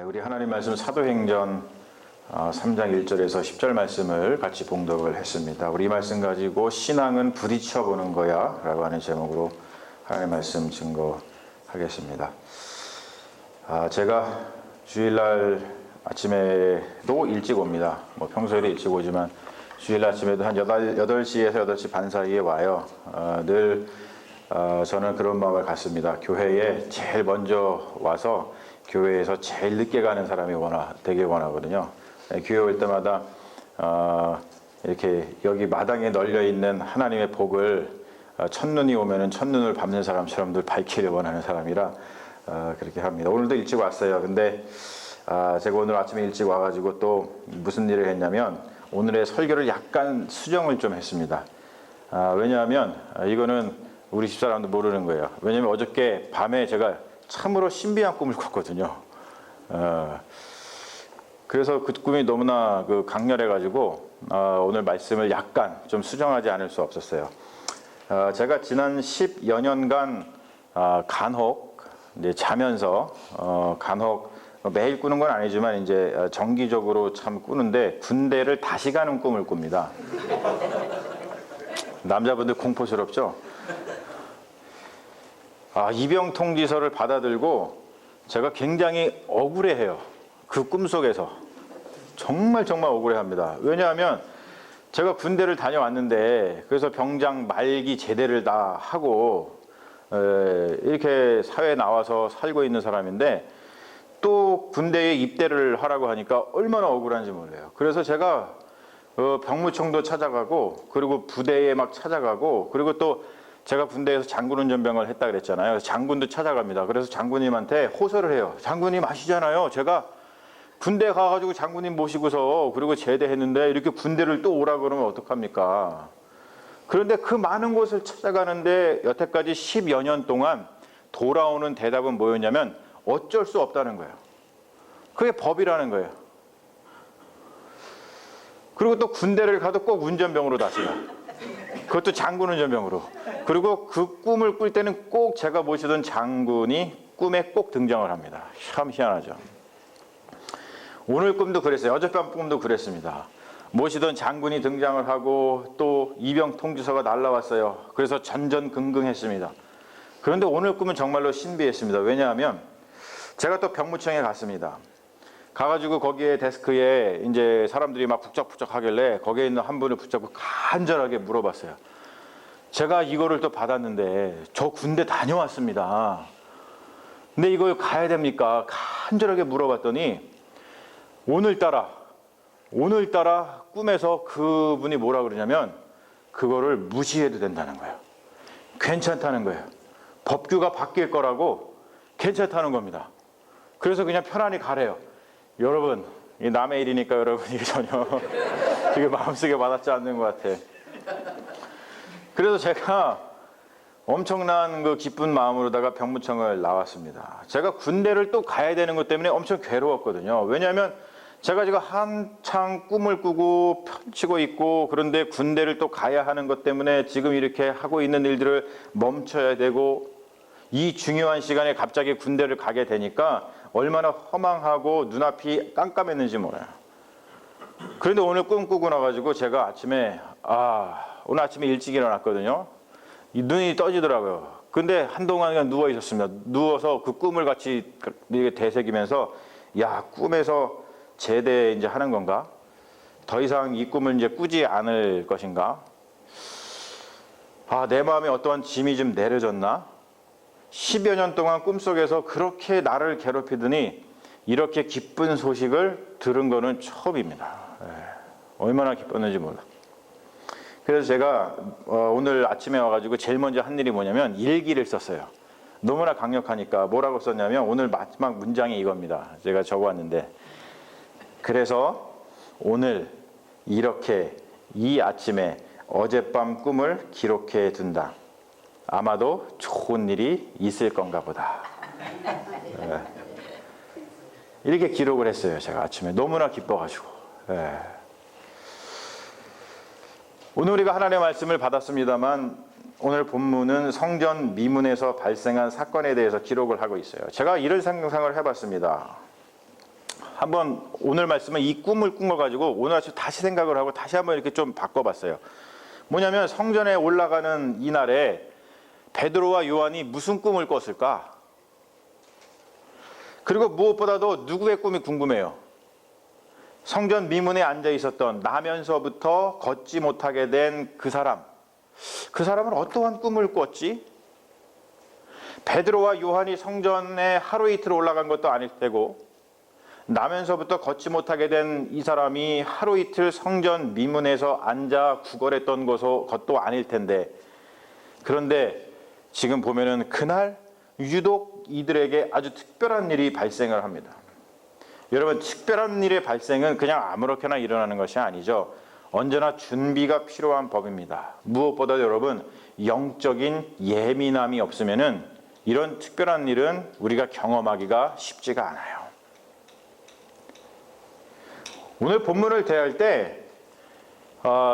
우리 하나님 말씀 사도행전 3장 1절에서 10절 말씀을 같이 봉독을 했습니다. 우리 이 말씀 가지고 신앙은 부딪혀 보는 거야 라고 하는 제목으로 하나님 말씀 증거하겠습니다. 제가 주일날 아침에도 일찍 옵니다. 평소에도 일찍 오지만 주일날 아침에도 한 8시에서 8시 반 사이에 와요. 늘 저는 그런 마음을 갖습니다. 교회에 제일 먼저 와서 교회에서 제일 늦게 가는 사람이 되게 원하거든요. 교회 올 때마다 이렇게 여기 마당에 널려 있는 하나님의 복을 첫눈이 오면은 첫눈을 밟는 사람처럼 늘 밟기를 원하는 사람이라 그렇게 합니다. 오늘도 일찍 왔어요. 근데 제가 오늘 아침에 일찍 와가지고 또 무슨 일을 했냐면 오늘의 설교를 약간 수정을 좀 했습니다. 왜냐하면 이거는 우리 집사람도 모르는 거예요. 왜냐하면 어저께 밤에 제가 참으로 신비한 꿈을 꿨거든요. 그래서 그 꿈이 너무나 강렬해가지고 오늘 말씀을 약간 좀 수정하지 않을 수 없었어요. 제가 지난 10여 년간 간혹 이제 자면서 간혹 매일 꾸는 건 아니지만 이제 정기적으로 참 꾸는데 군대를 다시 가는 꿈을 꿉니다. 남자분들 공포스럽죠? 입영 통지서를 받아들고 제가 굉장히 억울해해요. 그 꿈속에서 정말 억울해합니다. 왜냐하면 제가 군대를 다녀왔는데 그래서 병장 말기 제대를 다 하고 이렇게 사회에 나와서 살고 있는 사람인데 또 군대에 입대를 하라고 하니까 얼마나 억울한지 몰라요. 그래서 제가 병무청도 찾아가고 그리고 부대에 막 찾아가고 그리고 또 제가 군대에서 장군운전병을 했다 그랬잖아요. 장군도 찾아갑니다. 그래서 장군님한테 호소를 해요. 장군님 아시잖아요. 제가 군대 가가지고 장군님 모시고서 그리고 제대했는데 이렇게 군대를 또 오라 그러면 어떡합니까? 그런데 그 많은 곳을 찾아가는데 여태까지 10여 년 동안 돌아오는 대답은 뭐였냐면 어쩔 수 없다는 거예요. 그게 법이라는 거예요. 그리고 또 군대를 가도 꼭 운전병으로 다시 가. 그것도 장군 운전병으로. 그리고 그 꿈을 꿀 때는 꼭 제가 모시던 장군이 꿈에 꼭 등장을 합니다. 참 희한하죠. 오늘 꿈도 그랬어요. 어젯밤 꿈도 그랬습니다. 모시던 장군이 등장을 하고 또 입영 통지서가 날라왔어요. 그래서 전전긍긍했습니다. 그런데 오늘 꿈은 정말로 신비했습니다. 왜냐하면 제가 또 병무청에 갔습니다. 가가지고 거기에 데스크에 이제 사람들이 막 북적북적 하길래 거기에 있는 한 분을 붙잡고 간절하게 물어봤어요. 제가 이거를 또 받았는데 저 군대 다녀왔습니다. 근데 이걸 가야 됩니까? 간절하게 물어봤더니 오늘따라 꿈에서 그분이 뭐라 그러냐면 그거를 무시해도 된다는 거예요. 괜찮다는 거예요. 법규가 바뀔 거라고 괜찮다는 겁니다. 그래서 그냥 편안히 가래요. 여러분, 이 남의 일이니까 여러분 이게 전혀 되게 마음속에 와닿지 않는 것 같아. 그래서 제가 엄청난 그 기쁜 마음으로다가 병무청을 나왔습니다. 제가 군대를 또 가야 되는 것 때문에 엄청 괴로웠거든요. 왜냐하면 제가 지금 한창 꿈을 꾸고 펼치고 있고 그런데 군대를 또 가야 하는 것 때문에 지금 이렇게 하고 있는 일들을 멈춰야 되고 이 중요한 시간에 갑자기 군대를 가게 되니까 얼마나 허망하고 눈앞이 깜깜했는지 몰라요. 그런데 오늘 꿈 꾸고 나가지고 제가 아침에 오늘 아침에 일찍 일어났거든요. 이 눈이 떠지더라고요. 근데 한동안 그냥 누워 있었습니다. 누워서 그 꿈을 같이 되새기면서 야, 꿈에서 제대 이제 하는 건가? 더 이상 이 꿈을 이제 꾸지 않을 것인가? 내 마음에 어떠한 짐이 좀 내려졌나? 10여 년 동안 꿈속에서 그렇게 나를 괴롭히더니 이렇게 기쁜 소식을 들은 거는 처음입니다. 얼마나 기뻤는지 몰라. 그래서 제가 오늘 아침에 와가지고 제일 먼저 한 일이 뭐냐면 일기를 썼어요. 너무나 강력하니까 뭐라고 썼냐면 오늘 마지막 문장이 이겁니다. 제가 적어왔는데 그래서 오늘 이렇게 이 아침에 어젯밤 꿈을 기록해 둔다. 아마도 좋은 일이 있을 건가 보다. 이렇게 기록을 했어요. 제가 아침에 너무나 기뻐가지고. 오늘 우리가 하나님의 말씀을 받았습니다만 오늘 본문은 성전 미문에서 발생한 사건에 대해서 기록을 하고 있어요. 제가 이런 상상을 해봤습니다. 한번 오늘 말씀은 이 꿈을 꾼 걸 가지고 오늘 아침 다시 생각을 하고 다시 한번 이렇게 좀 바꿔봤어요. 뭐냐면 성전에 올라가는 이날에 베드로와 요한이 무슨 꿈을 꿨을까? 그리고 무엇보다도 누구의 꿈이 궁금해요. 성전 미문에 앉아 있었던 나면서부터 걷지 못하게 된 그 사람. 그 사람은 어떠한 꿈을 꿨지? 베드로와 요한이 성전에 하루 이틀 올라간 것도 아닐 테고 나면서부터 걷지 못하게 된 이 사람이 하루 이틀 성전 미문에서 앉아 구걸했던 것도 아닐 텐데 그런데 지금 보면은 그날 유독 이들에게 아주 특별한 일이 발생을 합니다. 여러분, 특별한 일의 발생은 그냥 아무렇게나 일어나는 것이 아니죠. 언제나 준비가 필요한 법입니다. 무엇보다 여러분, 영적인 예민함이 없으면은 이런 특별한 일은 우리가 경험하기가 쉽지가 않아요. 오늘 본문을 대할 때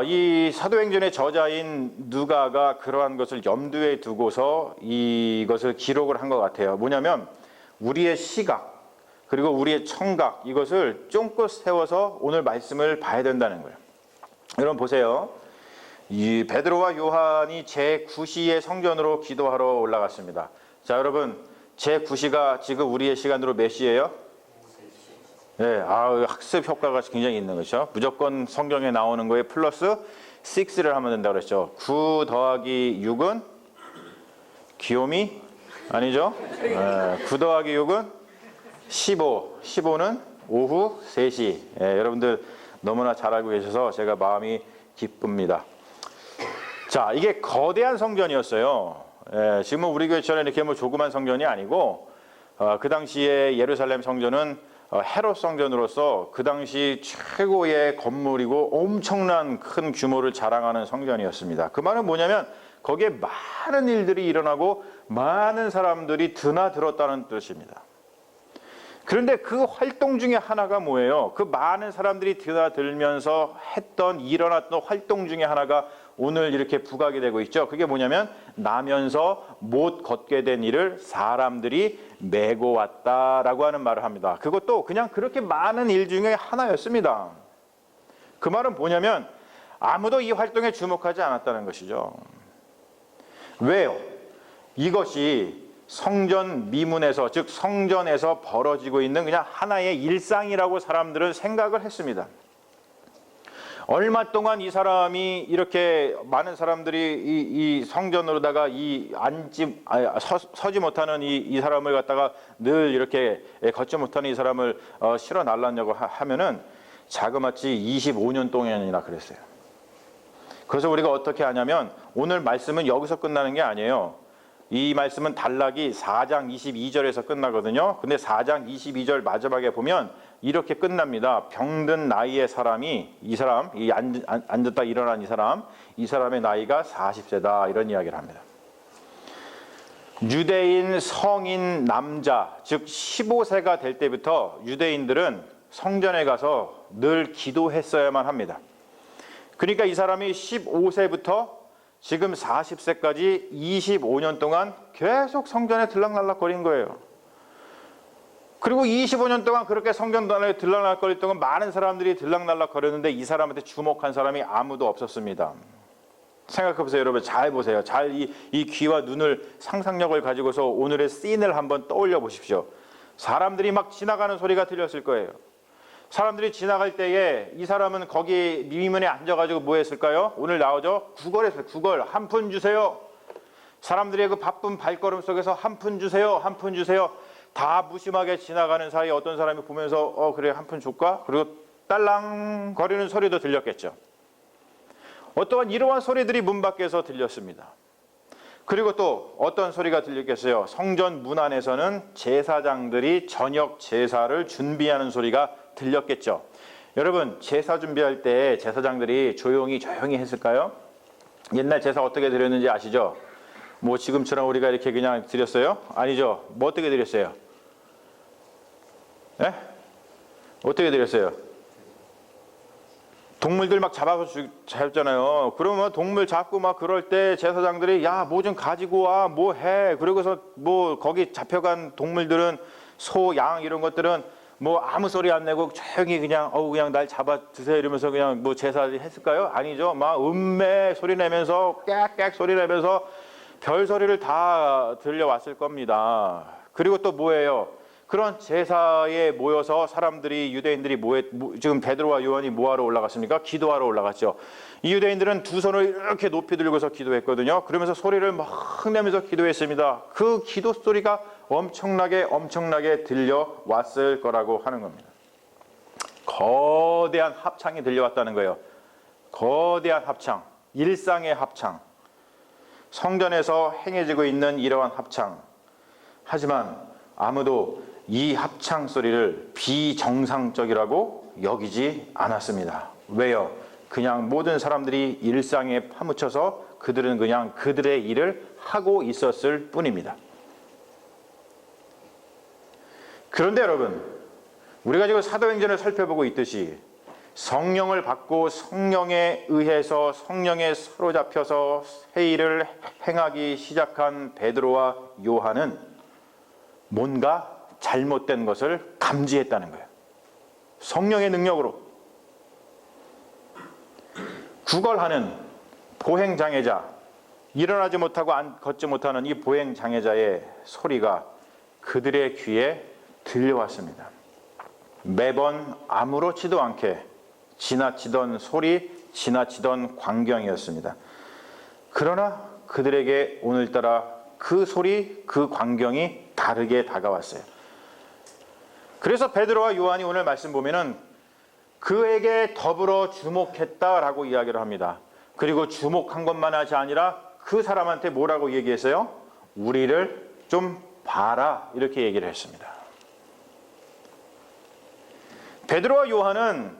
이 사도행전의 저자인 누가가 그러한 것을 염두에 두고서 이것을 기록을 한 것 같아요. 뭐냐면 우리의 시각 그리고 우리의 청각 이것을 쫑긋 세워서 오늘 말씀을 봐야 된다는 거예요. 여러분 보세요. 이 베드로와 요한이 제9시에 성전으로 기도하러 올라갔습니다. 자, 여러분 제9시가 지금 우리의 시간으로 몇 시예요? 네, 학습 효과가 굉장히 있는 거죠. 무조건 성경에 나오는 거에 플러스 6를 하면 된다고 그랬죠. 9 더하기 6은 귀요미? 아니죠? 9 더하기 6은 15. 15는 오후 3시. 여러분들 너무나 잘 알고 계셔서 제가 마음이 기쁩니다. 자, 이게 거대한 성전이었어요. 지금은 우리 교회처럼 이렇게 뭐 조그만 성전이 아니고 그 당시에 예루살렘 성전은 헤롯 성전으로서 그 당시 최고의 건물이고 엄청난 큰 규모를 자랑하는 성전이었습니다. 그 말은 뭐냐면 거기에 많은 일들이 일어나고 많은 사람들이 드나들었다는 뜻입니다. 그런데 그 활동 중에 하나가 뭐예요? 그 많은 사람들이 드나들면서 일어났던 활동 중에 하나가 오늘 이렇게 부각이 되고 있죠. 그게 뭐냐면 나면서 못 걷게 된 일을 사람들이 메고 왔다라고 하는 말을 합니다. 그것도 그냥 그렇게 많은 일 중에 하나였습니다. 그 말은 뭐냐면 아무도 이 활동에 주목하지 않았다는 것이죠. 왜요? 이것이 성전 미문에서 즉 성전에서 벌어지고 있는 그냥 하나의 일상이라고 사람들은 생각을 했습니다. 얼마 동안 이 사람이 이렇게 많은 사람들이 이 성전으로다가 서지 못하는 이 사람을 갖다가 늘 이렇게 걷지 못하는 이 사람을 실어 날랐냐고 하면은 자그마치 25년 동안이나 그랬어요. 그래서 우리가 어떻게 하냐면 오늘 말씀은 여기서 끝나는 게 아니에요. 이 말씀은 단락이 4장 22절에서 끝나거든요. 근데 4장 22절 마지막에 보면 이렇게 끝납니다. 병든 나이의 사람이 이 앉았다 일어난 이 사람의 나이가 40세다 이런 이야기를 합니다. 유대인 성인 남자 즉 15세가 될 때부터 유대인들은 성전에 가서 늘 기도했어야만 합니다. 그러니까 이 사람이 15세부터 지금 40세까지 25년 동안 계속 성전에 들락날락거린 거예요. 그리고 25년 동안 그렇게 성전단에 들락날락거릴 동안 많은 사람들이 들락날락거렸는데 이 사람한테 주목한 사람이 아무도 없었습니다. 생각해보세요. 여러분 잘 보세요. 잘 이 귀와 눈을 상상력을 가지고서 오늘의 씬을 한번 떠올려 보십시오. 사람들이 막 지나가는 소리가 들렸을 거예요. 사람들이 지나갈 때에 이 사람은 거기 미문에 앉아가지고 뭐 했을까요? 오늘 나오죠? 구걸했어요. 구걸. 한 푼 주세요. 사람들의 그 바쁜 발걸음 속에서 한 푼 주세요. 한 푼 주세요. 다 무심하게 지나가는 사이에 어떤 사람이 보면서 그래 한 푼 줄까? 그리고 딸랑 거리는 소리도 들렸겠죠. 어떠한 이러한 소리들이 문 밖에서 들렸습니다. 그리고 또 어떤 소리가 들렸겠어요? 성전 문 안에서는 제사장들이 저녁 제사를 준비하는 소리가 들렸겠죠. 여러분 제사 준비할 때 제사장들이 조용히 했을까요? 옛날 제사 어떻게 드렸는지 아시죠? 뭐 지금처럼 우리가 이렇게 그냥 드렸어요? 아니죠. 뭐 어떻게 드렸어요? 네? 어떻게 드렸어요? 동물들 막 잡잖아요. 그러면 동물 잡고 막 그럴 때 제사장들이 야, 뭐 좀 가지고 와, 뭐 해. 그러고서 뭐 거기 잡혀간 동물들은 소, 양 이런 것들은 뭐 아무 소리 안 내고 조용히 그냥 그냥 날 잡아 드세요 이러면서 그냥 뭐 제사를 했을까요? 아니죠. 막 음매 소리 내면서 꽥꽥 소리 내면서 별 소리를 다 들려왔을 겁니다. 그리고 또 뭐예요? 그런 제사에 모여서 사람들이 유대인들이 지금 베드로와 요한이 뭐하러 올라갔습니까? 기도하러 올라갔죠. 이 유대인들은 두 손을 이렇게 높이 들고서 기도했거든요. 그러면서 소리를 막 내면서 기도했습니다. 그 기도 소리가 엄청나게 들려왔을 거라고 하는 겁니다. 거대한 합창이 들려왔다는 거예요. 거대한 합창, 일상의 합창, 성전에서 행해지고 있는 이러한 합창. 하지만 아무도 이 합창 소리를 비정상적이라고 여기지 않았습니다. 왜요? 그냥 모든 사람들이 일상에 파묻혀서 그들은 그냥 그들의 일을 하고 있었을 뿐입니다. 그런데 여러분, 우리가 지금 사도행전을 살펴보고 있듯이 성령을 받고 성령에 의해서 성령에 사로잡혀서 새 일을 행하기 시작한 베드로와 요한은 뭔가 잘못된 것을 감지했다는 거예요. 성령의 능력으로. 구걸하는 보행장애자, 일어나지 못하고 걷지 못하는 이 보행장애자의 소리가 그들의 귀에 들려왔습니다. 매번 아무렇지도 않게 지나치던 소리, 지나치던 광경이었습니다. 그러나 그들에게 오늘따라 그 소리, 그 광경이 다르게 다가왔어요. 그래서 베드로와 요한이 오늘 말씀 보면은 그에게 더불어 주목했다라고 이야기를 합니다. 그리고 주목한 것만 하지 아니라 그 사람한테 뭐라고 얘기했어요? 우리를 좀 봐라, 이렇게 얘기를 했습니다. 베드로와 요한은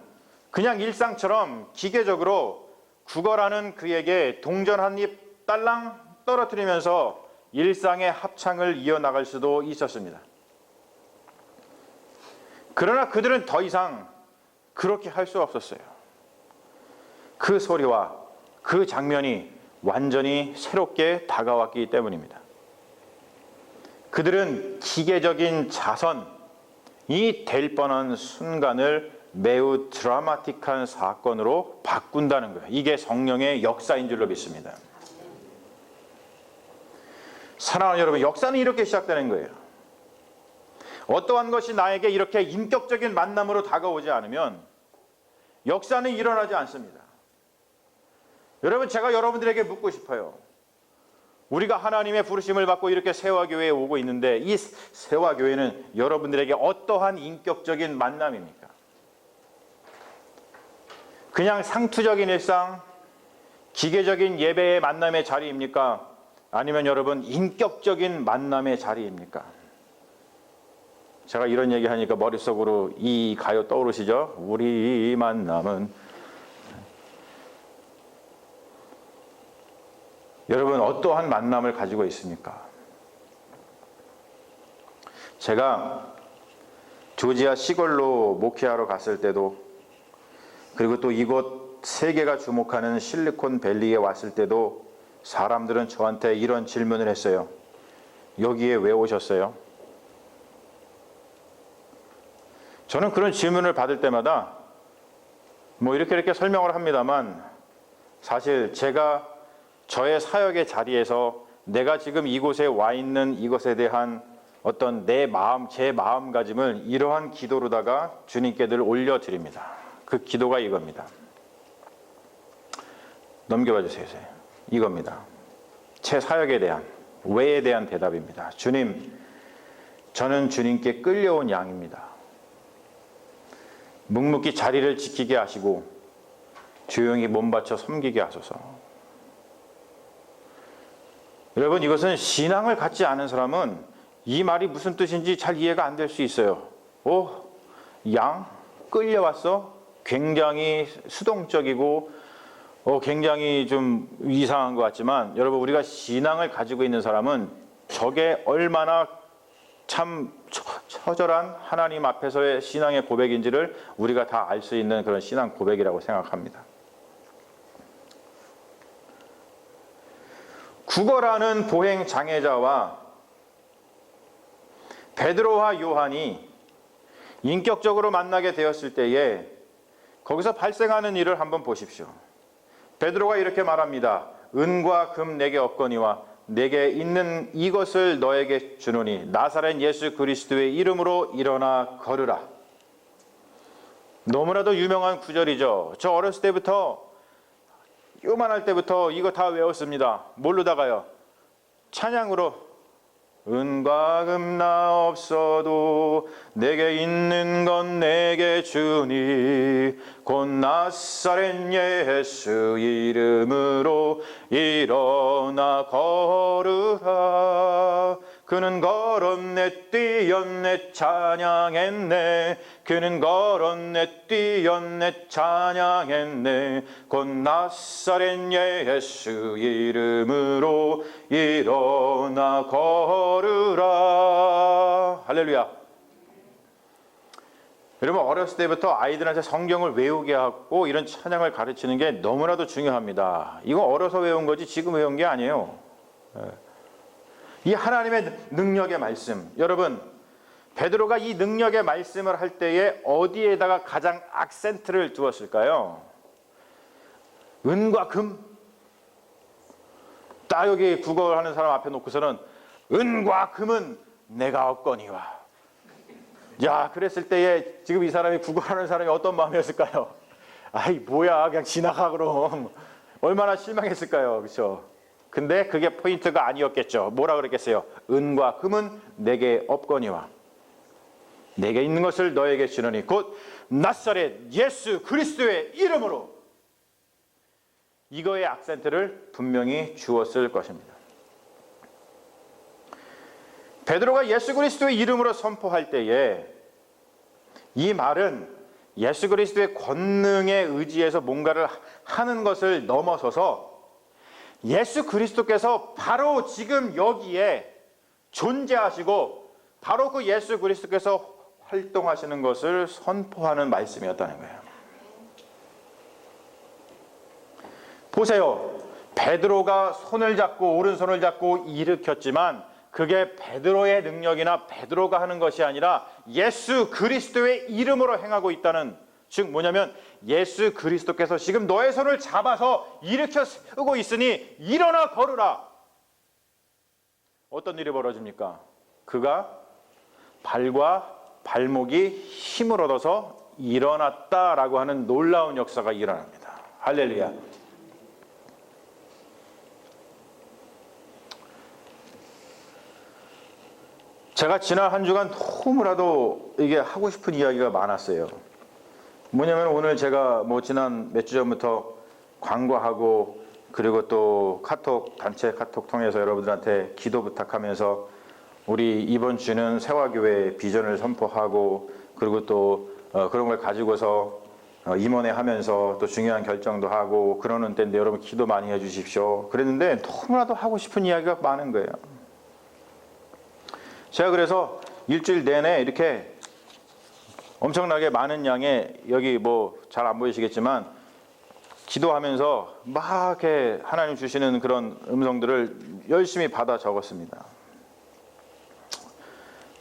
그냥 일상처럼 기계적으로 구걸하는 그에게 동전 한 입 딸랑 떨어뜨리면서 일상의 합창을 이어나갈 수도 있었습니다. 그러나 그들은 더 이상 그렇게 할 수 없었어요. 그 소리와 그 장면이 완전히 새롭게 다가왔기 때문입니다. 그들은 기계적인 자선이 될 뻔한 순간을 매우 드라마틱한 사건으로 바꾼다는 거예요. 이게 성령의 역사인 줄로 믿습니다. 사랑하는 여러분, 역사는 이렇게 시작되는 거예요. 어떠한 것이 나에게 이렇게 인격적인 만남으로 다가오지 않으면 역사는 일어나지 않습니다. 여러분, 제가 여러분들에게 묻고 싶어요. 우리가 하나님의 부르심을 받고 이렇게 세화교회에 오고 있는데 이 세화교회는 여러분들에게 어떠한 인격적인 만남입니까? 그냥 상투적인 일상, 기계적인 예배의 만남의 자리입니까? 아니면 여러분 인격적인 만남의 자리입니까? 제가 이런 얘기하니까 머릿속으로 이 가요 떠오르시죠? 우리 만남은. 여러분 어떠한 만남을 가지고 있습니까? 제가 조지아 시골로 목회하러 갔을 때도, 그리고 또 이곳 세계가 주목하는 실리콘밸리에 왔을 때도 사람들은 저한테 이런 질문을 했어요. 여기에 왜 오셨어요? 저는 그런 질문을 받을 때마다 뭐 이렇게 설명을 합니다만, 사실 제가 저의 사역의 자리에서 내가 지금 이곳에 와 있는 이것에 대한 어떤 내 마음, 제 마음가짐을 이러한 기도로다가 주님께 늘 올려드립니다. 그 기도가 이겁니다. 넘겨봐 주세요. 이겁니다. 제 사역에 대한, 왜에 대한 대답입니다. 주님, 저는 주님께 끌려온 양입니다. 묵묵히 자리를 지키게 하시고 조용히 몸바쳐 섬기게 하소서. 여러분, 이것은 신앙을 갖지 않은 사람은 이 말이 무슨 뜻인지 잘 이해가 안 될 수 있어요. 양? 끌려왔어? 굉장히 수동적이고 굉장히 좀 이상한 것 같지만, 여러분 우리가 신앙을 가지고 있는 사람은 저게 얼마나 참 처절한 하나님 앞에서의 신앙의 고백인지를 우리가 다 알 수 있는 그런 신앙 고백이라고 생각합니다. 구걸하는 보행 장애자와 베드로와 요한이 인격적으로 만나게 되었을 때에 거기서 발생하는 일을 한번 보십시오. 베드로가 이렇게 말합니다. 은과 금 내게 없거니와 내게 있는 이것을 너에게 주노니 나사렛 예수 그리스도의 이름으로 일어나 걸으라. 너무나도 유명한 구절이죠. 저 어렸을 때부터, 요만할 때부터 이거 다 외웠습니다. 모르다가요. 찬양으로 은과 금 나 없어도 내게 있는 건 내게 주니 곧 나사렛 예수 이름으로 일어나 걸으라. 그는 걸었네 뛰었네 찬양했네. 그는 걸었네 뛰었네 찬양했네. 곧 나사렛 예수 이름으로 일어나 걸으라. 할렐루야. 여러분, 어렸을 때부터 아이들한테 성경을 외우게 하고 이런 찬양을 가르치는 게 너무나도 중요합니다. 이거 어려서 외운 거지 지금 외운 게 아니에요. 이 하나님의 능력의 말씀, 여러분, 베드로가 이 능력의 말씀을 할 때에 어디에다가 가장 악센트를 두었을까요? 은과 금? 딱 여기 국어를 하는 사람 앞에 놓고서는 은과 금은 내가 없거니와. 야, 그랬을 때에 지금 이 사람이 국어하는 사람이 어떤 마음이었을까요? 아이 뭐야, 그냥 지나가 그럼. 얼마나 실망했을까요? 그렇죠? 근데 그게 포인트가 아니었겠죠. 뭐라 그랬겠어요? 은과 금은 내게 없거니와 내게 있는 것을 너에게 주노니 곧 나사렛 예수 그리스도의 이름으로. 이거의 악센트를 분명히 주었을 것입니다. 베드로가 예수 그리스도의 이름으로 선포할 때에 이 말은 예수 그리스도의 권능에 의지해서 뭔가를 하는 것을 넘어서서 예수 그리스도께서 바로 지금 여기에 존재하시고 바로 그 예수 그리스도께서 활동하시는 것을 선포하는 말씀이었다는 거예요. 보세요. 베드로가 손을 잡고 오른손을 잡고 일으켰지만 그게 베드로의 능력이나 베드로가 하는 것이 아니라 예수 그리스도의 이름으로 행하고 있다는, 즉 뭐냐면 예수 그리스도께서 지금 너의 손을 잡아서 일으켜 세우고 있으니 일어나 걸으라. 어떤 일이 벌어집니까? 그가 발과 발목이 힘을 얻어서 일어났다라고 하는 놀라운 역사가 일어납니다. 할렐루야. 제가 지난 한 주간 너무나도 이게 하고 싶은 이야기가 많았어요. 뭐냐면 오늘 제가 지난 몇 주 전부터 광고하고 그리고 또 카톡, 단체 카톡 통해서 여러분들한테 기도 부탁하면서 우리 이번 주는 세화교회 비전을 선포하고 그리고 또 그런 걸 가지고서 임원회 하면서 또 중요한 결정도 하고 그러는 때인데 여러분 기도 많이 해주십시오. 그랬는데 너무나도 하고 싶은 이야기가 많은 거예요. 제가 그래서 일주일 내내 이렇게 엄청나게 많은 양의, 여기 잘 안 보이시겠지만 기도하면서 막 이렇게 하나님 주시는 그런 음성들을 열심히 받아 적었습니다.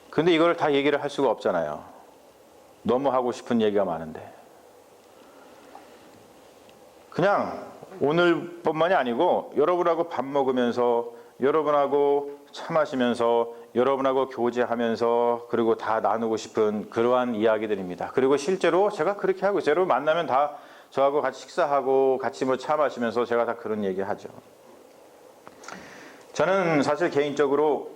근데 이걸 다 얘기를 할 수가 없잖아요. 너무 하고 싶은 얘기가 많은데. 그냥 오늘뿐만이 아니고 여러분하고 밥 먹으면서, 여러분하고 차 마시면서, 여러분하고 교제하면서 그리고 다 나누고 싶은 그러한 이야기들입니다. 그리고 실제로 제가 그렇게 하고 있어요. 여러분 만나면 다 저하고 같이 식사하고 같이 차 마시면서 제가 다 그런 얘기 하죠. 저는 사실 개인적으로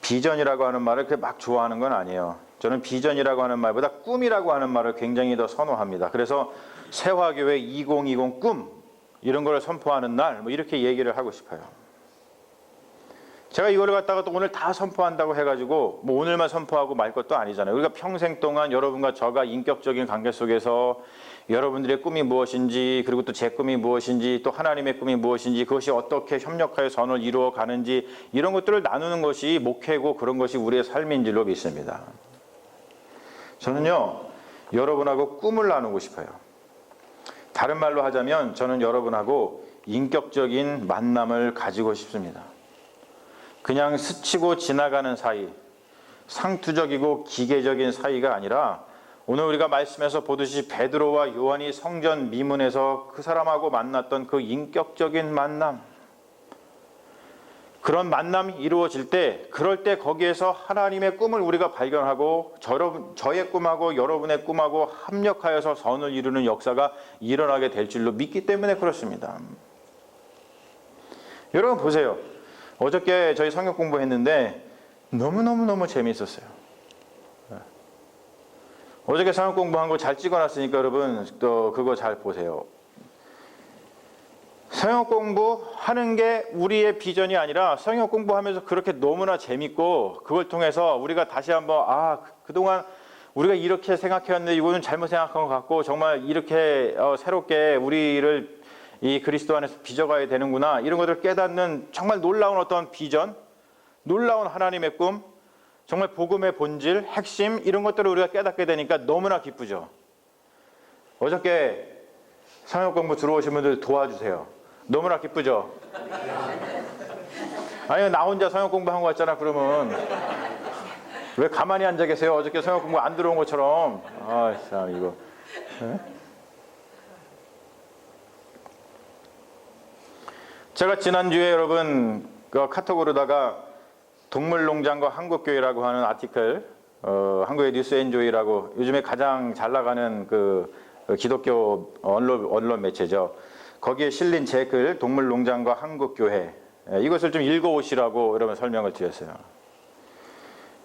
비전이라고 하는 말을 그렇게 막 좋아하는 건 아니에요. 저는 비전이라고 하는 말보다 꿈이라고 하는 말을 굉장히 더 선호합니다. 그래서 세화교회 2020 꿈 이런 걸 선포하는 날 이렇게 얘기를 하고 싶어요. 제가 이거를 갖다가 또 오늘 다 선포한다고 해가지고 오늘만 선포하고 말 것도 아니잖아요. 우리가 평생 동안 여러분과 저가 인격적인 관계 속에서 여러분들의 꿈이 무엇인지, 그리고 또 제 꿈이 무엇인지, 또 하나님의 꿈이 무엇인지, 그것이 어떻게 협력하여 선을 이루어 가는지, 이런 것들을 나누는 것이 목회고 그런 것이 우리의 삶인 줄로 믿습니다. 저는요, 여러분하고 꿈을 나누고 싶어요. 다른 말로 하자면 저는 여러분하고 인격적인 만남을 가지고 싶습니다. 그냥 스치고 지나가는 사이, 상투적이고 기계적인 사이가 아니라 오늘 우리가 말씀에서 보듯이 베드로와 요한이 성전 미문에서 그 사람하고 만났던 그 인격적인 만남, 그런 만남이 이루어질 때, 그럴 때 거기에서 하나님의 꿈을 우리가 발견하고 저의 꿈하고 여러분의 꿈하고 합력하여서 선을 이루는 역사가 일어나게 될 줄로 믿기 때문에 그렇습니다. 여러분 보세요. 어저께 저희 성경 공부했는데 너무너무 재미있었어요. 어저께 성경 공부한 거 잘 찍어놨으니까 여러분 또 그거 잘 보세요. 성경 공부하는 게 우리의 비전이 아니라 성경 공부하면서 그렇게 너무나 재밌고 그걸 통해서 우리가 다시 한번 그동안 우리가 이렇게 생각해왔는데 이거는 잘못 생각한 것 같고 정말 이렇게 새롭게 우리를 이 그리스도 안에서 빚어가야 되는구나, 이런 것들을 깨닫는 정말 놀라운 어떤 비전, 놀라운 하나님의 꿈, 정말 복음의 본질, 핵심, 이런 것들을 우리가 깨닫게 되니까 너무나 기쁘죠. 어저께 성경 공부 들어오신 분들 도와주세요. 너무나 기쁘죠. 아니 나 혼자 성경 공부한 거 같잖아. 그러면 왜 가만히 앉아 계세요? 어저께 성경 공부 안 들어온 것처럼. 참 이거. 네? 제가 지난주에 여러분 그 카톡으로다가 동물농장과 한국교회라고 하는 아티클, 한국의 뉴스엔조이라고 요즘에 가장 잘 나가는 그 기독교 언론 매체죠. 거기에 실린 제 글 동물농장과 한국교회, 이것을 좀 읽어오시라고 여러분 설명을 드렸어요.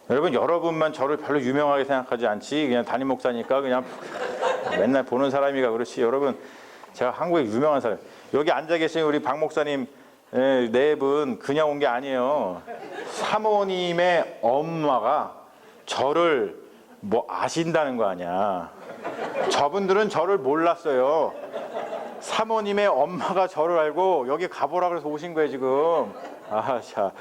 여러분만 저를 별로 유명하게 생각하지 않지, 그냥 담임 목사니까 그냥 맨날 보는 사람이가 그렇지. 여러분 제가 한국에 유명한 사람, 여기 앉아 계신 우리 박 목사님 네 분 그냥 온 게 아니에요. 사모님의 엄마가 저를 뭐 아신다는 거 아니야. 저분들은 저를 몰랐어요. 사모님의 엄마가 저를 알고 여기 가보라 그래서 오신 거예요 지금. 자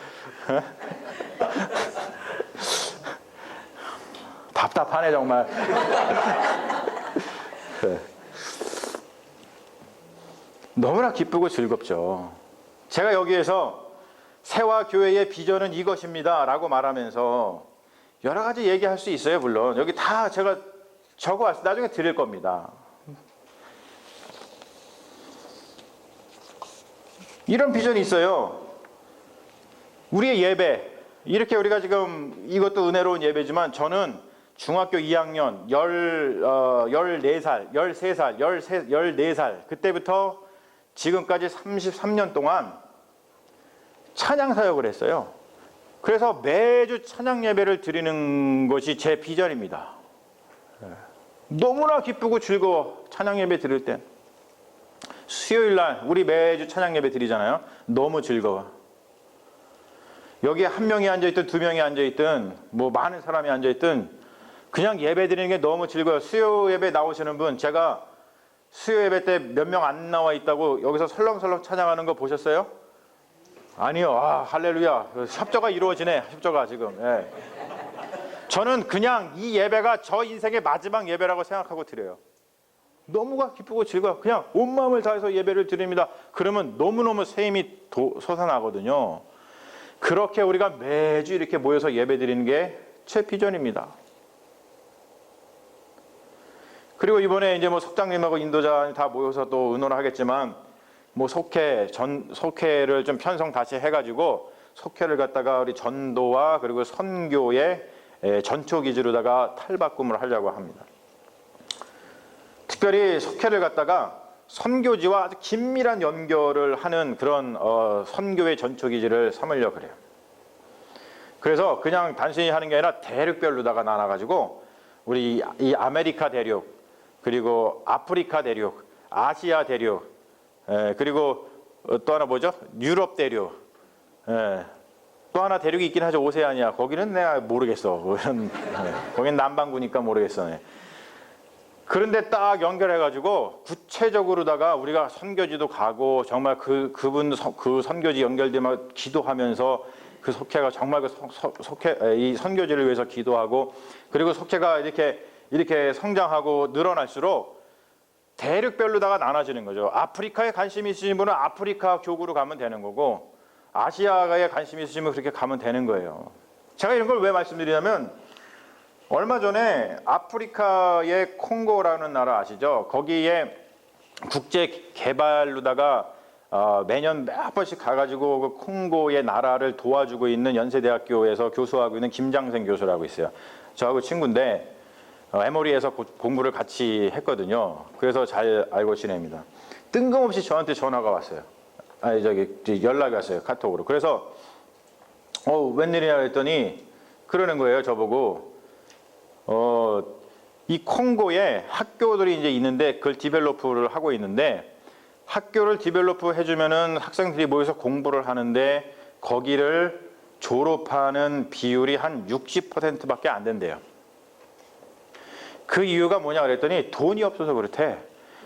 답답하네 정말. 너무나 기쁘고 즐겁죠. 제가 여기에서 세화교회의 비전은 이것입니다 라고 말하면서 여러 가지 얘기할 수 있어요. 물론 여기 다 제가 적어왔어요. 나중에 드릴 겁니다. 이런 비전이 있어요. 우리의 예배, 이렇게 우리가 지금 이것도 은혜로운 예배지만 저는 중학교 2학년 14살, 13살, 14살 그때부터 지금까지 33년 동안 찬양 사역을 했어요. 그래서 매주 찬양 예배를 드리는 것이 제 비전입니다. 너무나 기쁘고 즐거워. 찬양 예배 드릴 때 수요일 날 우리 매주 찬양 예배 드리잖아요. 너무 즐거워. 여기에 한 명이 앉아있든 두 명이 앉아있든 뭐 많은 사람이 앉아있든 그냥 예배 드리는 게 너무 즐거워요. 수요 예배 나오시는 분, 제가 수요 예배 때 몇 명 안 나와 있다고 여기서 설렁설렁 찬양하는 거 보셨어요? 아니요. 할렐루야. 협조가 이루어지네. 협조가 지금. 예. 저는 그냥 이 예배가 저 인생의 마지막 예배라고 생각하고 드려요. 너무가 기쁘고 즐거워. 그냥 온 마음을 다해서 예배를 드립니다. 그러면 너무너무 새 힘이 솟아나거든요. 그렇게 우리가 매주 이렇게 모여서 예배 드리는 게 제 비전입니다. 그리고 이번에 이제 뭐 석장님하고 인도자 다 모여서 또 의논을 하겠지만 뭐 속회를 좀 편성 다시 해가지고 속회를 갖다가 우리 전도와 그리고 선교의 전초 기지로다가 탈바꿈을 하려고 합니다. 특별히 속회를 갖다가 선교지와 아주 긴밀한 연결을 하는 그런 선교의 전초 기지를 삼으려고 그래요. 그래서 그냥 단순히 하는 게 아니라 대륙별로다가 나눠가지고 우리 이 아메리카 대륙, 그리고 아프리카 대륙, 아시아 대륙, 그리고 또 하나 뭐죠? 유럽 대륙, 또 하나 대륙이 있긴 하죠. 오세아니아. 거기는 내가 모르겠어. 거긴 남반구니까 모르겠어. 그런데 딱 연결해가지고 구체적으로다가 우리가 선교지도 가고 정말 그 선교지 연결되면 기도하면서 그 속회가 정말 이 선교지를 위해서 기도하고, 그리고 속회가 이렇게 성장하고 늘어날수록 대륙별로다가 나눠지는 거죠. 아프리카에 관심 있으신 분은 아프리카 교구로 가면 되는 거고, 아시아에 관심 있으시면 그렇게 가면 되는 거예요. 제가 이런 걸 왜 말씀드리냐면 얼마 전에 아프리카의 콩고라는 나라 아시죠? 거기에 국제 개발로다가 매년 몇 번씩 가가지고 그 콩고의 나라를 도와주고 있는 연세대학교에서 교수하고 있는 김장생 교수라고 있어요. 저하고 친구인데 에모리에서 공부를 같이 했거든요. 그래서 잘 알고 지냅니다. 뜬금없이 저한테 전화가 왔어요. 아니 연락이 왔어요. 카톡으로. 그래서 웬일이냐 했더니 그러는 거예요. 저보고 이 콩고에 학교들이 이제 있는데 그걸 디벨로프를 하고 있는데 학교를 디벨로프 해주면은 학생들이 모여서 공부를 하는데 거기를 졸업하는 비율이 한 60%밖에 안 된대요. 그 이유가 뭐냐 그랬더니 돈이 없어서 그렇대.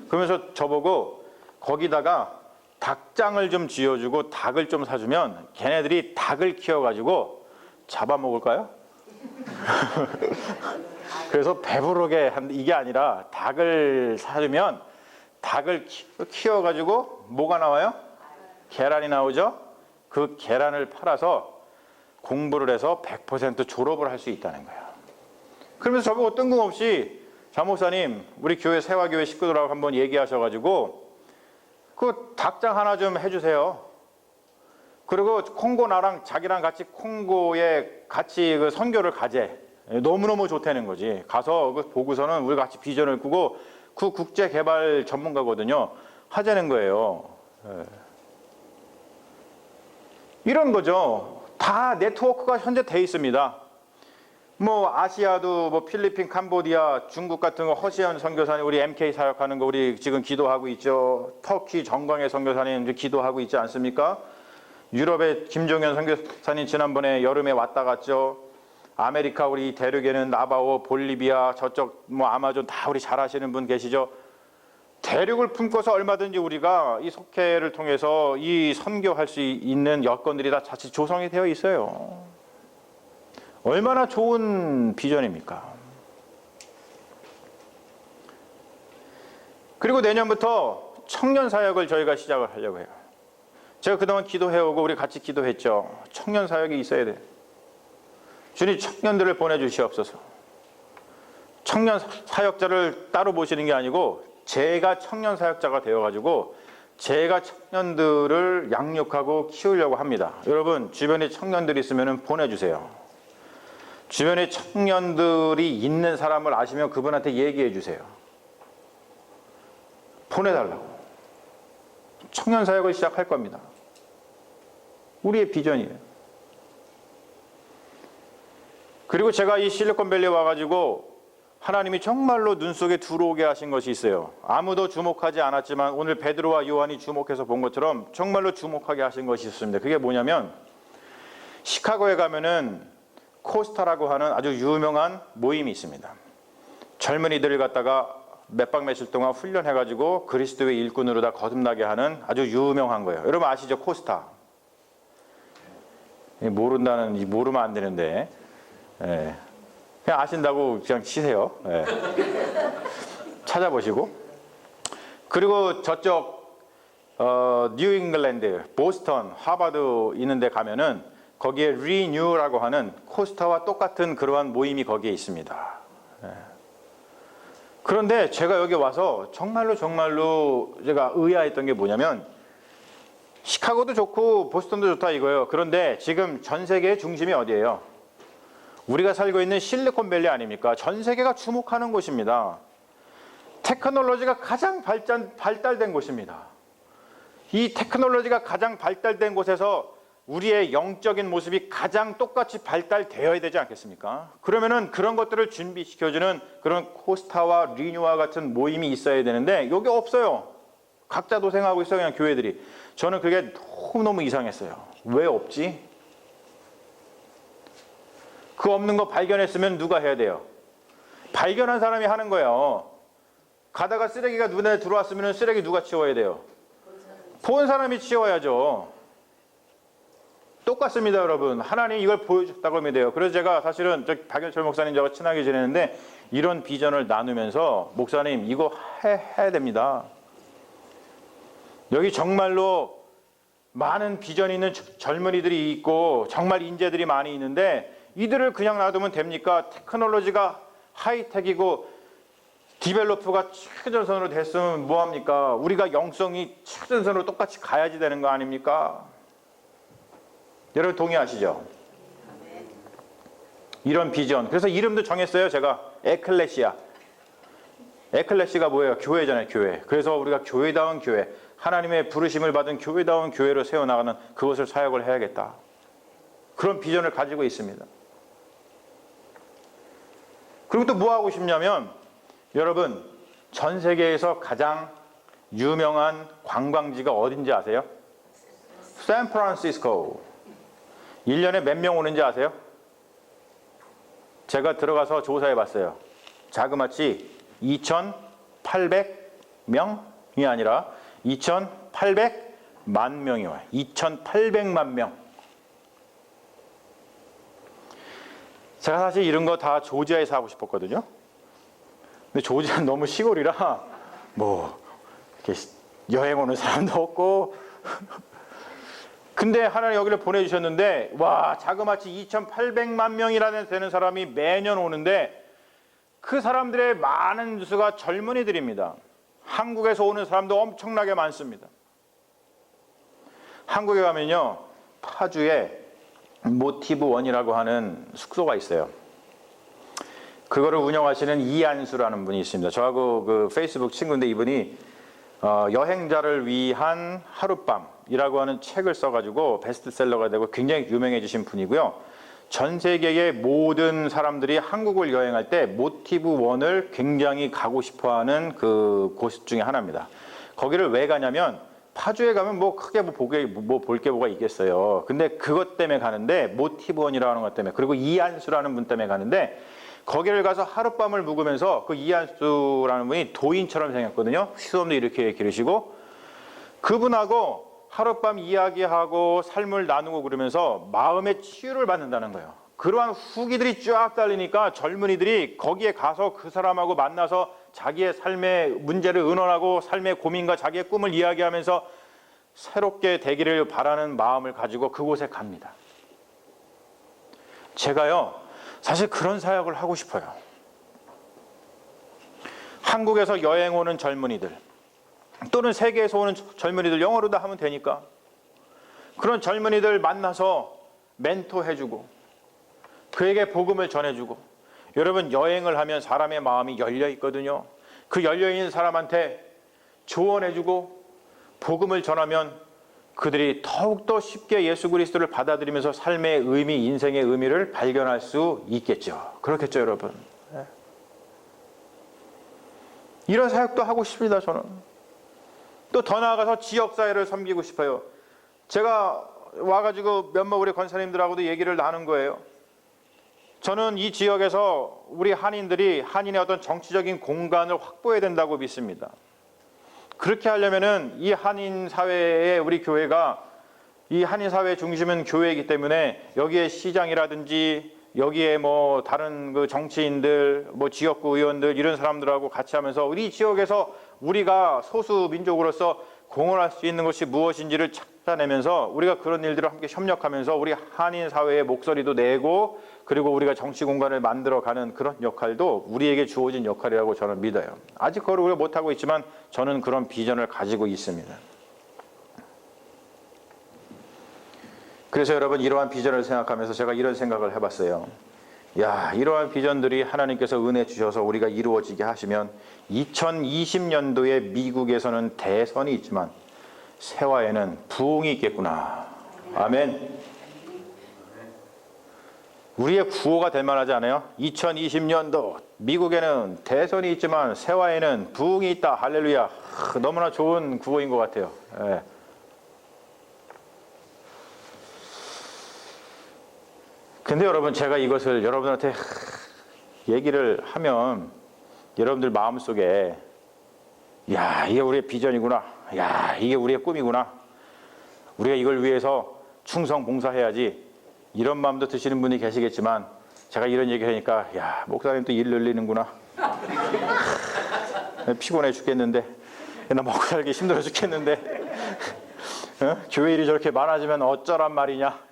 그러면서 저보고 거기다가 닭장을 좀 지어주고 닭을 좀 사주면 걔네들이 닭을 키워가지고 잡아먹을까요? 그래서 배부르게 한 이게 아니라 닭을 사주면 닭을 키워가지고 뭐가 나와요? 계란이 나오죠? 그 계란을 팔아서 공부를 해서 100% 졸업을 할 수 있다는 거예요. 그러면서 저보고 뜬금없이 장 목사님 우리 교회 세화교회 식구들하고 한번 얘기하셔가지고 그 닭장 하나 좀 해주세요. 그리고 콩고 나랑 자기랑 같이 콩고에 같이 그 선교를 가재. 너무너무 좋다는 거지. 가서 그 보고서는 우리 같이 비전을 꾸고 그 국제 개발 전문가거든요. 하자는 거예요. 이런 거죠. 다 네트워크가 현재 돼 있습니다. 뭐 아시아도 뭐 필리핀, 캄보디아, 중국 같은 거 허시연 선교사님 우리 MK 사역하는 거 우리 지금 기도하고 있죠. 터키 정광의 선교사님 이제 기도하고 있지 않습니까? 유럽의 김종현 선교사님 지난번에 여름에 왔다 갔죠. 아메리카 우리 대륙에는 나바오, 볼리비아 저쪽 뭐 아마존 다 우리 잘 아시는 분 계시죠. 대륙을 품고서 얼마든지 우리가 이 속회를 통해서 이 선교할 수 있는 여건들이 다 자칫 조성이 되어 있어요. 얼마나 좋은 비전입니까? 그리고 내년부터 청년 사역을 저희가 시작을 하려고 해요. 제가 그동안 기도해오고 우리 같이 기도했죠. 청년 사역이 있어야 돼요. 주님 청년들을 보내주시옵소서. 청년 사역자를 따로 보시는 게 아니고 제가 청년 사역자가 되어가지고 제가 청년들을 양육하고 키우려고 합니다. 여러분 주변에 청년들이 있으면 보내주세요. 주변에 청년들이 있는 사람을 아시면 그분한테 얘기해 주세요. 보내달라고. 청년 사역을 시작할 겁니다. 우리의 비전이에요. 그리고 제가 이 실리콘밸리에 와가지고 하나님이 정말로 눈 속에 들어오게 하신 것이 있어요. 아무도 주목하지 않았지만 오늘 베드로와 요한이 주목해서 본 것처럼 정말로 주목하게 하신 것이 있습니다. 그게 뭐냐면 시카고에 가면은 코스타라고 하는 아주 유명한 모임이 있습니다. 젊은이들을 갖다가 몇 박 며칠 동안 훈련해가지고 그리스도의 일꾼으로 다 거듭나게 하는 아주 유명한 거예요. 여러분 아시죠? 코스타. 모르면 안 되는데. 예. 그냥 아신다고 그냥 치세요. 예. 찾아보시고. 그리고 저쪽 뉴 잉글랜드, 보스턴, 하버드 있는 데 가면은 거기에 리뉴라고 하는 코스타와 똑같은 그러한 모임이 거기에 있습니다. 예. 그런데 제가 여기 와서 정말로 제가 의아했던 게 뭐냐면 시카고도 좋고 보스턴도 좋다 이거예요. 그런데 지금 전 세계의 중심이 어디예요? 우리가 살고 있는 실리콘밸리 아닙니까? 전 세계가 주목하는 곳입니다. 테크놀로지가 가장 발달된 곳입니다. 이 테크놀로지가 가장 발달된 곳에서 우리의 영적인 모습이 가장 똑같이 발달되어야 되지 않겠습니까? 그러면은 그런 것들을 준비시켜주는 그런 코스타와 리뉴와 같은 모임이 있어야 되는데 여기 없어요. 각자 도생하고 있어요. 그냥 교회들이. 저는 그게 너무너무 이상했어요. 왜 없지? 그 없는 거 발견했으면 누가 해야 돼요? 발견한 사람이 하는 거예요. 가다가 쓰레기가 눈에 들어왔으면 쓰레기 누가 치워야 돼요? 본 사람이 치워야죠. 똑같습니다, 여러분. 하나님 이걸 보여줬다고 하면 돼요. 그래서 제가 사실은 박연철 목사님 저와 친하게 지내는데 이런 비전을 나누면서 목사님 이거 해야 됩니다. 여기 정말로 많은 비전이 있는 젊은이들이 있고 정말 인재들이 많이 있는데 이들을 그냥 놔두면 됩니까? 테크놀로지가 하이텍이고 디벨로프가 최전선으로 됐으면 뭐합니까? 우리가 영성이 최전선으로 똑같이 가야지 되는 거 아닙니까? 여러분 동의하시죠? 이런 비전. 그래서 이름도 정했어요. 제가 에클레시아. 에클레시아가 뭐예요? 교회잖아요. 교회. 그래서 우리가 교회다운 교회, 하나님의 부르심을 받은 교회다운 교회로 세워나가는 그것을 사역을 해야겠다. 그런 비전을 가지고 있습니다. 그리고 또 뭐 하고 싶냐면 여러분 전 세계에서 가장 유명한 관광지가 어딘지 아세요? 샌프란시스코. 1년에 몇 명 오는지 아세요? 제가 들어가서 조사해 봤어요. 자그마치 2,800명이 아니라 2,800만 명이 와요. 2,800만 명. 제가 사실 이런 거 다 조지아에서 하고 싶었거든요. 근데 조지아는 너무 시골이라 뭐 이렇게 여행 오는 사람도 없고 근데 하나님 여기를 보내주셨는데 와 자그마치 2,800만 명이라는 되는 사람이 매년 오는데 그 사람들의 많은 수가 젊은이들입니다. 한국에서 오는 사람도 엄청나게 많습니다. 한국에 가면요 파주에 모티브원이라고 하는 숙소가 있어요. 그거를 운영하시는 이한수라는 분이 있습니다. 저하고 그 페이스북 친구인데 이분이 여행자를 위한 하룻밤이라고 하는 책을 써가지고 베스트셀러가 되고 굉장히 유명해지신 분이고요. 전 세계의 모든 사람들이 한국을 여행할 때 모티브원을 굉장히 가고 싶어하는 그 곳 중에 하나입니다. 거기를 왜 가냐면 파주에 가면 뭐 크게 볼 게 뭐가 있겠어요. 근데 그것 때문에 가는데 모티브원이라는 것 때문에 그리고 이한수라는 분 때문에 가는데 거기를 가서 하룻밤을 묵으면서 그 이한수라는 분이 도인처럼 생겼거든요. 시선도 이렇게 기르시고 그분하고 하룻밤 이야기하고 삶을 나누고 그러면서 마음의 치유를 받는다는 거예요. 그러한 후기들이 쫙 달리니까 젊은이들이 거기에 가서 그 사람하고 만나서 자기의 삶의 문제를 의논하고 삶의 고민과 자기의 꿈을 이야기하면서 새롭게 되기를 바라는 마음을 가지고 그곳에 갑니다. 제가요 사실 그런 사역을 하고 싶어요. 한국에서 여행 오는 젊은이들 또는 세계에서 오는 젊은이들 영어로 다 하면 되니까 그런 젊은이들 만나서 멘토해주고 그에게 복음을 전해주고 여러분 여행을 하면 사람의 마음이 열려 있거든요. 그 열려 있는 사람한테 조언해주고 복음을 전하면 그들이 더욱더 쉽게 예수 그리스도를 받아들이면서 삶의 의미, 인생의 의미를 발견할 수 있겠죠. 그렇겠죠, 여러분. 이런 사역도 하고 싶습니다, 저는. 또 더 나아가서 지역사회를 섬기고 싶어요. 제가 와가지고 몇몇 우리 권사님들하고도 얘기를 나눈 거예요. 저는 이 지역에서 우리 한인들이 한인의 어떤 정치적인 공간을 확보해야 된다고 믿습니다. 그렇게 하려면은 이 한인 사회에 우리 교회가 이 한인 사회 중심은 교회이기 때문에 여기에 시장이라든지 여기에 뭐 다른 그 정치인들, 뭐 지역구 의원들 이런 사람들하고 같이 하면서 우리 지역에서 우리가 소수 민족으로서 공헌할 수 있는 것이 무엇인지를 찾아내면서 우리가 그런 일들을 함께 협력하면서 우리 한인 사회의 목소리도 내고 그리고 우리가 정치 공간을 만들어가는 그런 역할도 우리에게 주어진 역할이라고 저는 믿어요. 아직 그걸 우리가 못하고 있지만 저는 그런 비전을 가지고 있습니다. 그래서 여러분 이러한 비전을 생각하면서 제가 이런 생각을 해봤어요. 야, 이러한 비전들이 하나님께서 은혜 주셔서 우리가 이루어지게 하시면 2020년도에 미국에서는 대선이 있지만 세화에는 부흥이 있겠구나. 아멘. 우리의 구호가 될 만하지 않아요? 2020년도 미국에는 대선이 있지만 세화에는 부흥이 있다. 할렐루야. 너무나 좋은 구호인 것 같아요. 예. 근데 여러분 제가 이것을 여러분한테 얘기를 하면 여러분들 마음속에 야 이게 우리의 비전이구나. 야 이게 우리의 꿈이구나. 우리가 이걸 위해서 충성 봉사해야지. 이런 마음도 드시는 분이 계시겠지만 제가 이런 얘기 하니까 야 목사님 또 일 늘리는구나. 피곤해 죽겠는데 나 먹고 살기 힘들어 죽겠는데 교회 일이 저렇게 많아지면 어쩌란 말이냐.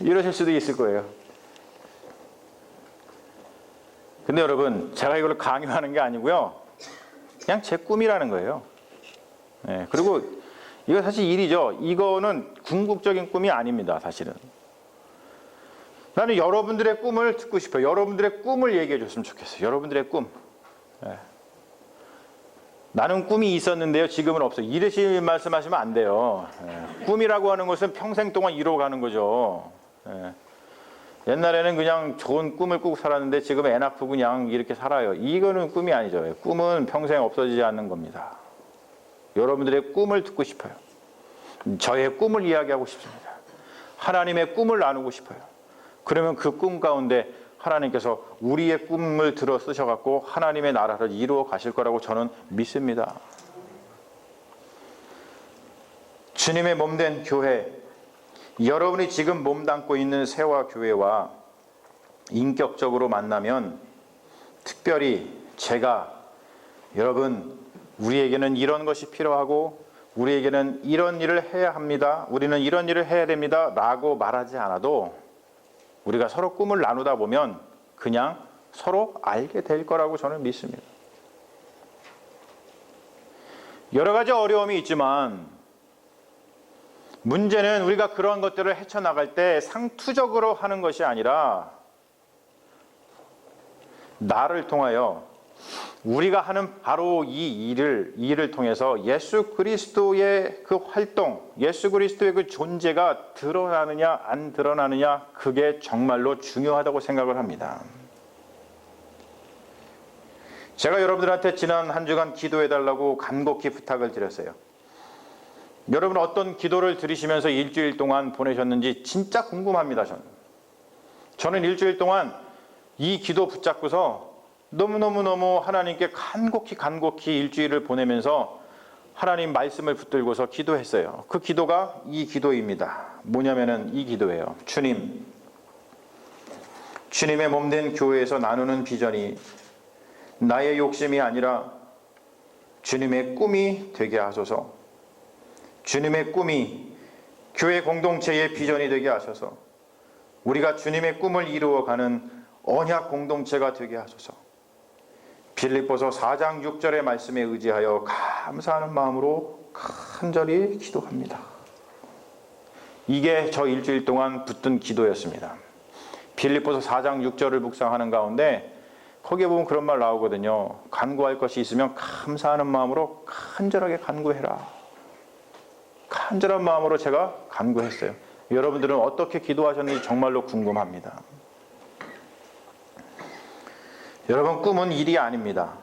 이러실 수도 있을 거예요. 근데 여러분, 제가 이걸 강요하는 게 아니고요. 그냥 제 꿈이라는 거예요. 네, 그리고 이거 사실 일이죠. 이거는 궁극적인 꿈이 아닙니다, 사실은. 나는 여러분들의 꿈을 듣고 싶어요. 여러분들의 꿈을 얘기해 줬으면 좋겠어요. 여러분들의 꿈. 네. 나는 꿈이 있었는데요, 지금은 없어요. 이러시 말씀하시면 안 돼요. 네. 꿈이라고 하는 것은 평생 동안 이루어가는 거죠. 네. 옛날에는 그냥 좋은 꿈을 꾸고 살았는데 지금 애 낳고 그냥 이렇게 살아요. 이거는 꿈이 아니죠. 꿈은 평생 없어지지 않는 겁니다. 여러분들의 꿈을 듣고 싶어요. 저의 꿈을 이야기하고 싶습니다. 하나님의 꿈을 나누고 싶어요. 그러면 그 꿈 가운데 하나님께서 우리의 꿈을 들어 쓰셔갖고 하나님의 나라를 이루어 가실 거라고 저는 믿습니다. 주님의 몸된 교회, 여러분이 지금 몸담고 있는 세화 교회와 인격적으로 만나면 특별히 제가 여러분 우리에게는 이런 것이 필요하고 우리에게는 이런 일을 해야 합니다. 우리는 이런 일을 해야 됩니다. 라고 말하지 않아도 우리가 서로 꿈을 나누다 보면 그냥 서로 알게 될 거라고 저는 믿습니다. 여러 가지 어려움이 있지만 문제는 우리가 그런 것들을 헤쳐나갈 때 상투적으로 하는 것이 아니라 나를 통하여 우리가 하는 바로 이 일을 통해서 예수 그리스도의 그 활동, 예수 그리스도의 그 존재가 드러나느냐 안 드러나느냐 그게 정말로 중요하다고 생각을 합니다. 제가 여러분들한테 지난 한 주간 기도해달라고 간곡히 부탁을 드렸어요. 여러분 어떤 기도를 들으시면서 일주일 동안 보내셨는지 진짜 궁금합니다. 저는 일주일 동안 이 기도 붙잡고서 너무너무 하나님께 간곡히 일주일을 보내면서 하나님 말씀을 붙들고서 기도했어요. 그 기도가 이 기도입니다. 뭐냐면은 이 기도예요. 주님의 몸된 교회에서 나누는 비전이 나의 욕심이 아니라 주님의 꿈이 되게 하소서. 주님의 꿈이 교회 공동체의 비전이 되게 하셔서 우리가 주님의 꿈을 이루어가는 언약 공동체가 되게 하소서. 빌립보서 4장 6절의 말씀에 의지하여 감사하는 마음으로 간절히 기도합니다. 이게 저 일주일 동안 붙든 기도였습니다. 빌립보서 4장 6절을 묵상하는 가운데 거기에 보면 그런 말 나오거든요. 간구할 것이 있으면 감사하는 마음으로 간절하게 간구해라. 간절한 마음으로 제가 간구했어요. 여러분들은 어떻게 기도하셨는지 정말로 궁금합니다. 여러분 꿈은 일이 아닙니다.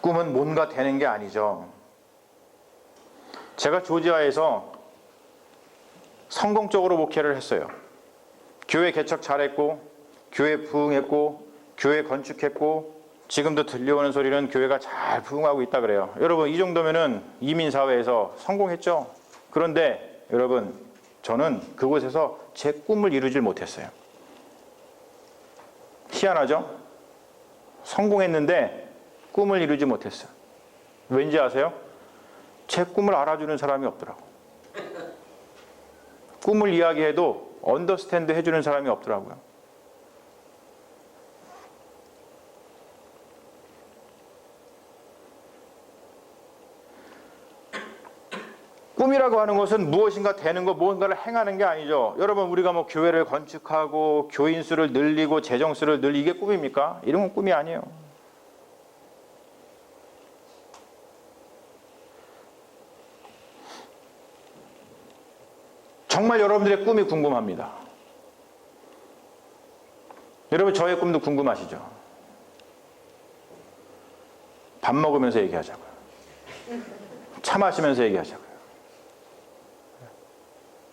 꿈은 뭔가 되는 게 아니죠. 제가 조지아에서 성공적으로 목회를 했어요. 교회 개척 잘했고 교회 부흥했고 교회 건축했고 지금도 들려오는 소리는 교회가 잘 부흥하고 있다 그래요. 여러분 이 정도면은 이민사회에서 성공했죠. 그런데 여러분 저는 그곳에서 제 꿈을 이루질 못했어요. 희한하죠? 성공했는데 꿈을 이루지 못했어요. 왠지 아세요? 제 꿈을 알아주는 사람이 없더라고. 꿈을 이야기해도 언더스탠드 해주는 사람이 없더라고요. 꿈이라고 하는 것은 무엇인가 되는 거, 무언가를 행하는 게 아니죠. 여러분 우리가 뭐 교회를 건축하고 교인 수를 늘리고 재정 수를 늘리고 이게 꿈입니까? 이런 건 꿈이 아니에요. 정말 여러분들의 꿈이 궁금합니다. 여러분 저의 꿈도 궁금하시죠? 밥 먹으면서 얘기하자고요. 차 마시면서 얘기하자고요.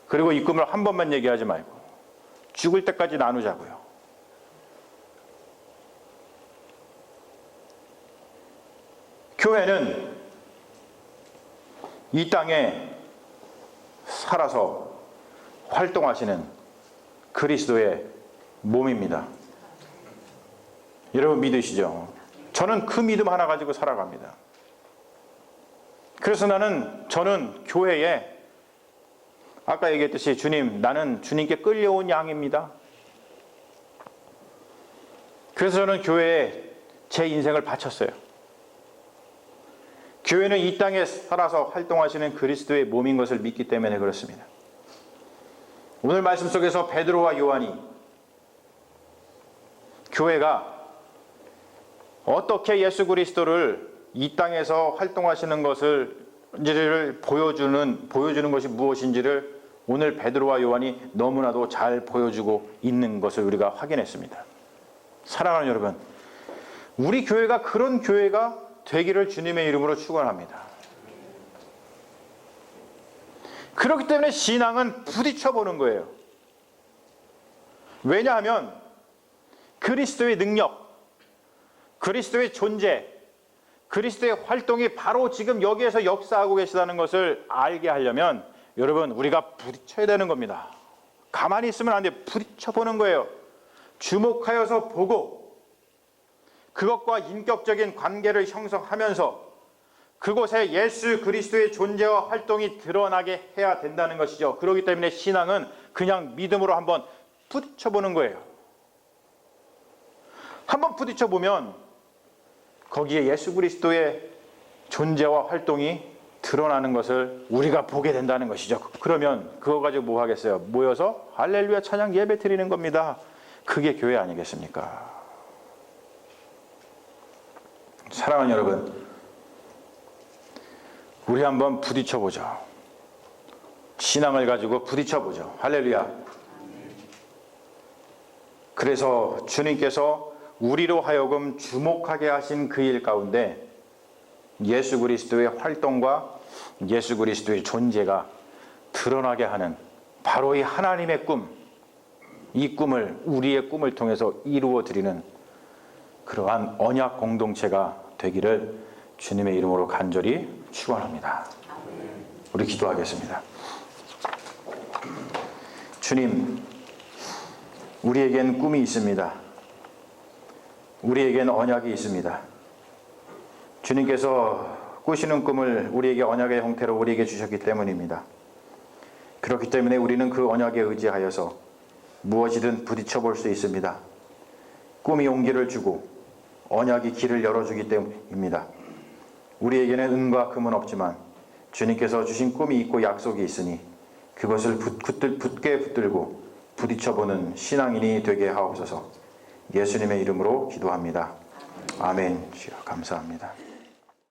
그리고 이 꿈을 한 번만 얘기하지 말고 죽을 때까지 나누자고요. 교회는 이 땅에 살아서 활동하시는 그리스도의 몸입니다. 여러분 믿으시죠? 저는 그 믿음 하나 가지고 살아갑니다. 그래서 저는 교회에 아까 얘기했듯이 주님, 나는 주님께 끌려온 양입니다. 그래서 저는 교회에 제 인생을 바쳤어요. 교회는 이 땅에 살아서 활동하시는 그리스도의 몸인 것을 믿기 때문에 그렇습니다. 오늘 말씀 속에서 베드로와 요한이 교회가 어떻게 예수 그리스도를 이 땅에서 활동하시는 것을 보여주는 것이 무엇인지를 오늘 베드로와 요한이 너무나도 잘 보여주고 있는 것을 우리가 확인했습니다. 사랑하는 여러분, 우리 교회가 그런 교회가 되기를 주님의 이름으로 축원합니다. 그렇기 때문에 신앙은 부딪혀 보는 거예요. 왜냐하면 그리스도의 능력, 그리스도의 존재, 그리스도의 활동이 바로 지금 여기에서 역사하고 계시다는 것을 알게 하려면 여러분, 우리가 부딪혀야 되는 겁니다. 가만히 있으면 안 돼. 부딪혀 보는 거예요. 주목하여서 보고 그것과 인격적인 관계를 형성하면서 그곳에 예수 그리스도의 존재와 활동이 드러나게 해야 된다는 것이죠. 그렇기 때문에 신앙은 그냥 믿음으로 한번 부딪혀 보는 거예요. 한번 부딪혀 보면 거기에 예수 그리스도의 존재와 활동이 드러나는 것을 우리가 보게 된다는 것이죠. 그러면 그거 가지고 뭐 하겠어요? 모여서 할렐루야 찬양 예배 드리는 겁니다. 그게 교회 아니겠습니까? 사랑하는 여러분, 우리 한번 부딪혀보죠. 신앙을 가지고 부딪혀보죠. 할렐루야. 그래서 주님께서 우리로 하여금 주목하게 하신 그 일 가운데 예수 그리스도의 활동과 예수 그리스도의 존재가 드러나게 하는 바로 이 하나님의 꿈, 이 꿈을 우리의 꿈을 통해서 이루어 드리는 그러한 언약 공동체가 되기를 주님의 이름으로 간절히 축원합니다. 우리 기도하겠습니다. 주님, 우리에겐 꿈이 있습니다. 우리에겐 언약이 있습니다. 주님께서 꾸시는 꿈을 우리에게 언약의 형태로 우리에게 주셨기 때문입니다. 그렇기 때문에 우리는 그 언약에 의지하여서 무엇이든 부딪혀 볼 수 있습니다. 꿈이 용기를 주고 언약이 길을 열어주기 때문입니다. 우리에게는 은과 금은 없지만 주님께서 주신 꿈이 있고 약속이 있으니 그것을 굳게 붙들고 부딪혀보는 신앙인이 되게 하옵소서. 예수님의 이름으로 기도합니다. 아멘. 주여 감사합니다.